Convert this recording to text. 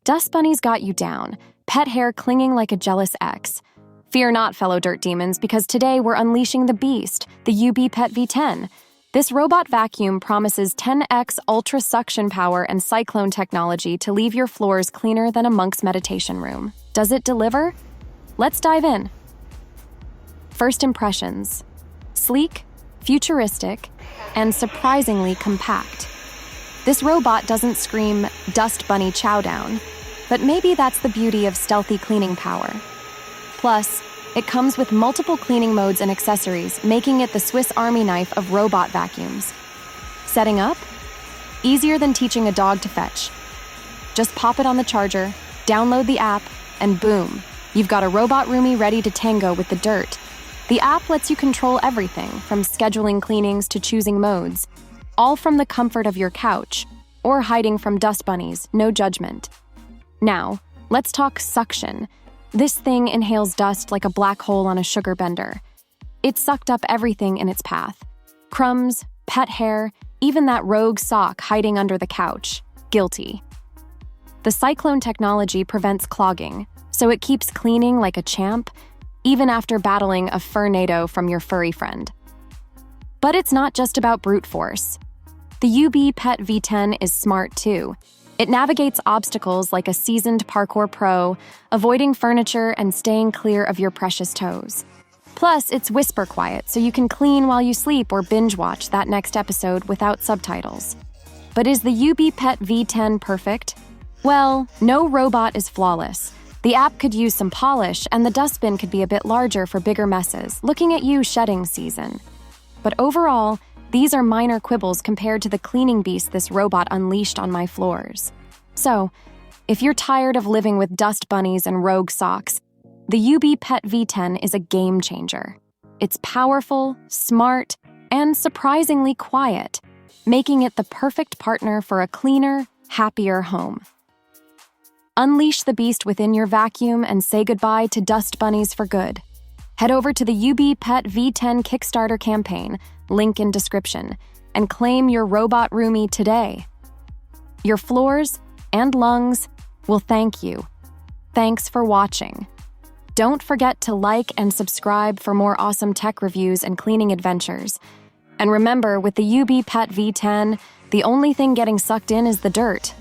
Dust bunnies got you down, pet hair clinging like a jealous ex. Fear not, fellow dirt demons, because today we're unleashing the beast, the UB Pet V10. This robot vacuum promises 10x ultra suction power and cyclone technology to leave your floors cleaner than a monk's meditation room. Does it deliver? Let's dive in. First impressions: sleek, futuristic, and surprisingly compact. This robot doesn't scream dust bunny chowdown, but maybe that's the beauty of stealthy cleaning power. Plus, it comes with multiple cleaning modes and accessories, making it the Swiss Army knife of robot vacuums. Setting up? Easier than teaching a dog to fetch. Just pop it on the charger, download the app, and boom, you've got a robot roomie ready to tango with the dirt. The app lets you control everything, from scheduling cleanings to choosing modes, all from the comfort of your couch, or hiding from dust bunnies, no judgment. Now, let's talk suction. This thing inhales dust like a black hole on a sugar bender. It sucked up everything in its path. Crumbs, pet hair, even that rogue sock hiding under the couch. Guilty. The cyclone technology prevents clogging, so it keeps cleaning like a champ, even after battling a furnado from your furry friend. But it's not just about brute force. The UB Pet V10 is smart too. It navigates obstacles like a seasoned parkour pro, avoiding furniture and staying clear of your precious toes. Plus, it's whisper quiet, so you can clean while you sleep or binge watch that next episode without subtitles. But is the UB Pet V10 perfect? Well, no robot is flawless. The app could use some polish, and the dustbin could be a bit larger for bigger messes, looking at you shedding season. But overall, these are minor quibbles compared to the cleaning beast this robot unleashed on my floors. So, if you're tired of living with dust bunnies and rogue socks, the UB Pet V10 is a game changer. It's powerful, smart, and surprisingly quiet, making it the perfect partner for a cleaner, happier home. Unleash the beast within your vacuum and say goodbye to dust bunnies for good. Head over to the UB Pet V10 Kickstarter campaign, link in description, and claim your robot roomie today. Your floors and lungs will thank you. Thanks for watching. Don't forget to like and subscribe for more awesome tech reviews and cleaning adventures. And remember, with the UB Pet V10, the only thing getting sucked in is the dirt.